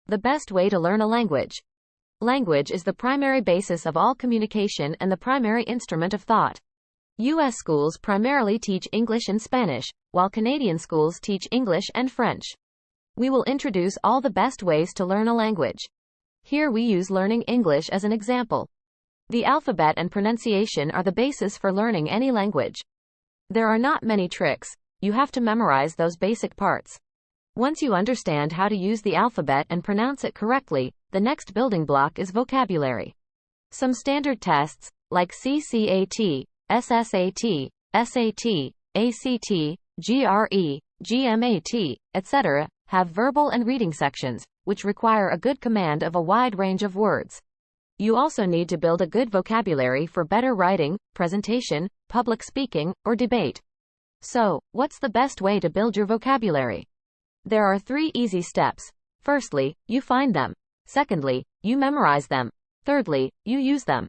The best way to learn a language. Language is the primary basis of all communication and the primary instrument of thought. U.S. schools primarily teach English and Spanish, while Canadian schools teach English and French. We will introduce all the best ways to learn a language. Here we use learning English as an example. The alphabet and pronunciation are the basis for learning any language. There are not many tricks. You have to memorize those basic parts. Once you understand how to use the alphabet and pronounce it correctly, the next building block is vocabulary. Some standard tests, like CCAT, SSAT, SAT, ACT, GRE, GMAT, etc., have verbal and reading sections, which require a good command of a wide range of words. You also need to build a good vocabulary for better writing, presentation, public speaking, or debate. So, what's the best way to build your vocabulary? There are 3 easy steps. Firstly, you find them. Secondly, you memorize them. Thirdly, you use them.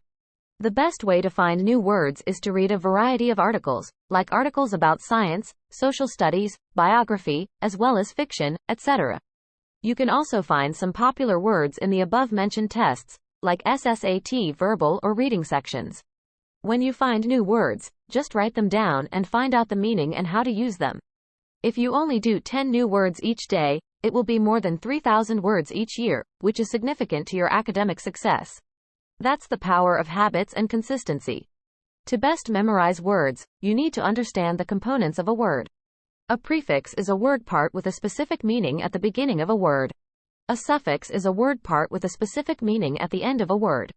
The best way to find new words is to read a variety of articles, like articles about science, social studies, biography, as well as fiction, etc. You can also find some popular words in the above-mentioned tests, like SSAT verbal or reading sections. When you find new words, just write them down and find out the meaning and how to use them. If you only do 10 new words each day, it will be more than 3,000 words each year, which is significant to your academic success. That's the power of habits and consistency. To best memorize words, you need to understand the components of a word. A prefix is a word part with a specific meaning at the beginning of a word. A suffix is a word part with a specific meaning at the end of a word.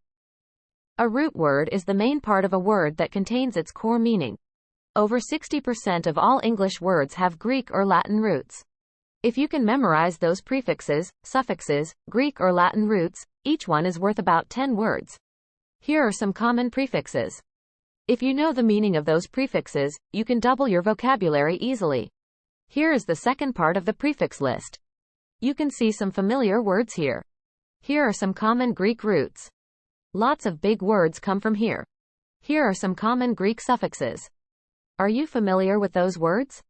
A root word is the main part of a word that contains its core meaning. Over 60% of all English words have Greek or Latin roots. If you can memorize those prefixes, suffixes, Greek or Latin roots, each one is worth about 10 words. Here are some common prefixes. If you know the meaning of those prefixes, you can double your vocabulary easily. Here is the second part of the prefix list. You can see some familiar words here. Here are some common Greek roots. Lots of big words come from here. Here are some common Greek suffixes. Are you familiar with those words?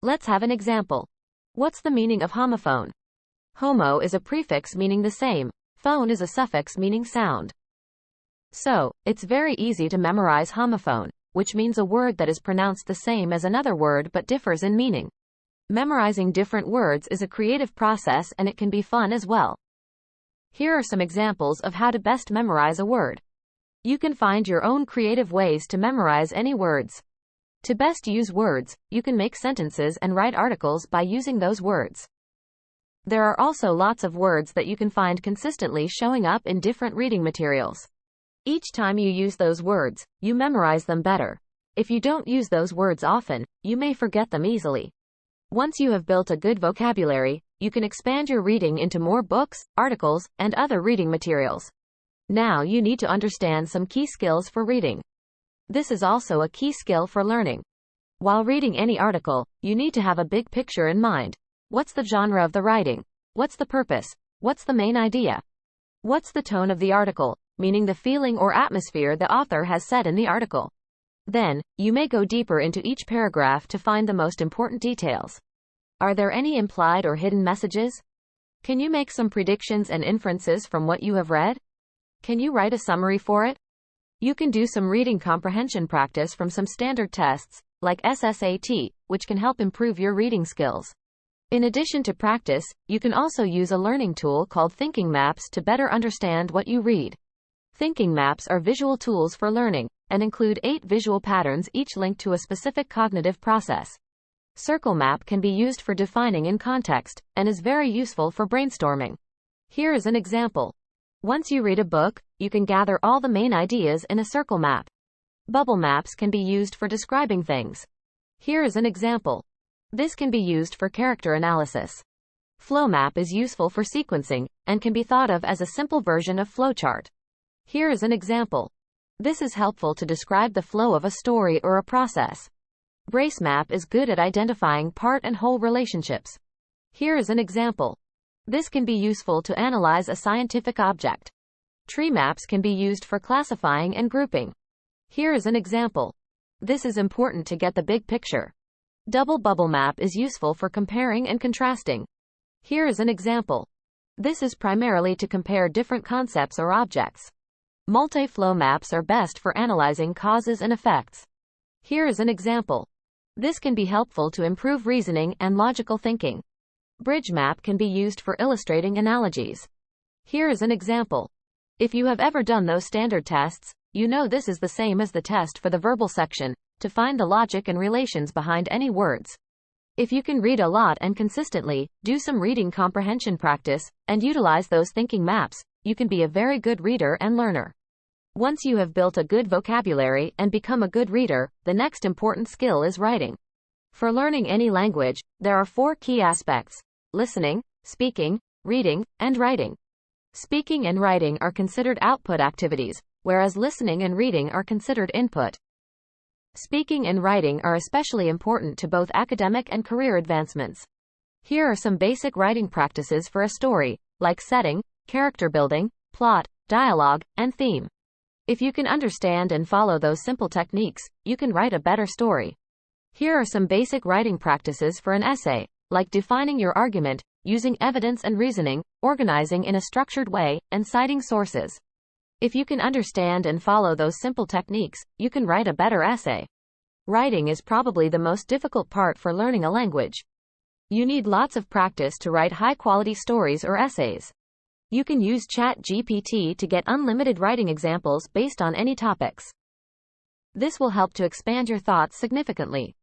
Let's have an example. What's the meaning of homophone? Homo is a prefix meaning the same. Phone is a suffix meaning sound. So, it's very easy to memorize homophone, which means a word that is pronounced the same as another word but differs in meaning. Memorizing different words is a creative process and it can be fun as well. Here are some examples of how to best memorize a word. You can find your own creative ways to memorize any words. To best use words, you can make sentences and write articles by using those words. There are also lots of words that you can find consistently showing up in different reading materials. Each time you use those words, you memorize them better. If you don't use those words often, you may forget them easily. Once you have built a good vocabulary, you can expand your reading into more books, articles, and other reading materials. Now you need to understand some key skills for reading. This is also a key skill for learning. While reading any article, you need to have a big picture in mind. What's the genre of the writing? What's the purpose? What's the main idea? What's the tone of the article, meaning the feeling or atmosphere the author has set in the article? Then, you may go deeper into each paragraph to find the most important details. Are there any implied or hidden messages? Can you make some predictions and inferences from what you have read? Can you write a summary for it? You can do some reading comprehension practice from some standard tests, like SSAT, which can help improve your reading skills. In addition to practice, you can also use a learning tool called thinking maps to better understand what you read. Thinking maps are visual tools for learning, and include 8 visual patterns each linked to a specific cognitive process. Circle map can be used for defining in context, and is very useful for brainstorming. Here is an example. Once you read a book, you can gather all the main ideas in a circle map. Bubble maps can be used for describing things. Here is an example. This can be used for character analysis. Flow map is useful for sequencing, and can be thought of as a simple version of flowchart. Here is an example. This is helpful to describe the flow of a story or a process. Brace map is good at identifying part and whole relationships. Here is an example. This can be useful to analyze a scientific object. Tree maps can be used for classifying and grouping. Here is an example. This is important to get the big picture. Double bubble map is useful for comparing and contrasting. Here is an example. This is primarily to compare different concepts or objects. Multi-flow maps are best for analyzing causes and effects. Here is an example. This can be helpful to improve reasoning and logical thinking. Bridge map can be used for illustrating analogies. Here is an example. If you have ever done those standard tests, you know this is the same as the test for the verbal section, to find the logic and relations behind any words. If you can read a lot and consistently, do some reading comprehension practice, and utilize those thinking maps, you can be a very good reader and learner. Once you have built a good vocabulary and become a good reader, the next important skill is writing. For learning any language, there are 4 key aspects: listening, speaking, reading, and writing. Speaking and writing are considered output activities, whereas listening and reading are considered input. Speaking and writing are especially important to both academic and career advancements. Here are some basic writing practices for a story, like setting, character building, plot, dialogue, and theme. If you can understand and follow those simple techniques, you can write a better story. Here are some basic writing practices for an essay, like defining your argument, using evidence and reasoning, organizing in a structured way, and citing sources. If you can understand and follow those simple techniques, you can write a better essay. Writing is probably the most difficult part for learning a language. You need lots of practice to write high-quality stories or essays. You can use ChatGPT to get unlimited writing examples based on any topics. This will help to expand your thoughts significantly.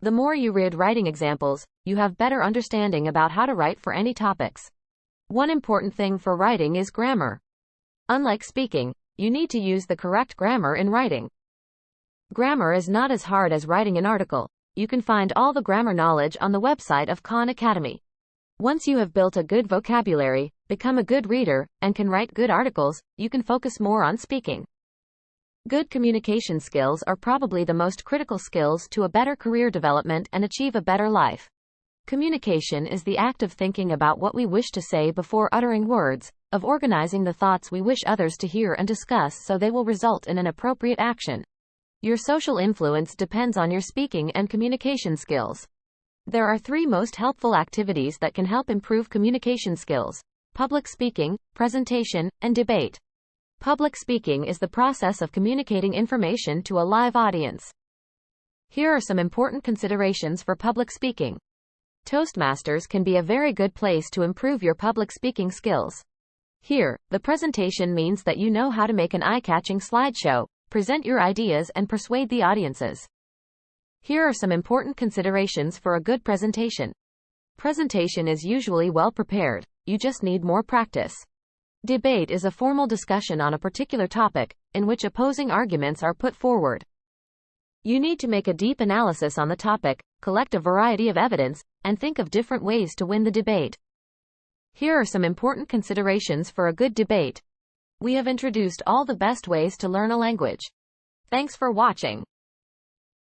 The more you read writing examples, you have better understanding about how to write for any topics. One important thing for writing is grammar. Unlike speaking, you need to use the correct grammar in writing. Grammar is not as hard as writing an article. You can find all the grammar knowledge on the website of Khan Academy. Once you have built a good vocabulary, become a good reader, and can write good articles, you can focus more on speaking. Good communication skills are probably the most critical skills to a better career development and achieve a better life. Communication is the act of thinking about what we wish to say before uttering words, of organizing the thoughts we wish others to hear and discuss so they will result in an appropriate action. Your social influence depends on your speaking and communication skills. There are 3 most helpful activities that can help improve communication skills: public speaking, presentation, and debate. Public speaking is the process of communicating information to a live audience. Here are some important considerations for public speaking. Toastmasters can be a very good place to improve your public speaking skills. Here, the presentation means that you know how to make an eye-catching slideshow, present your ideas, and persuade the audiences. Here are some important considerations for a good presentation. Presentation is usually well prepared, you just need more practice. Debate is a formal discussion on a particular topic, in which opposing arguments are put forward. You need to make a deep analysis on the topic, collect a variety of evidence, and think of different ways to win the debate. Here are some important considerations for a good debate. We have introduced all the best ways to learn a language. Thanks for watching.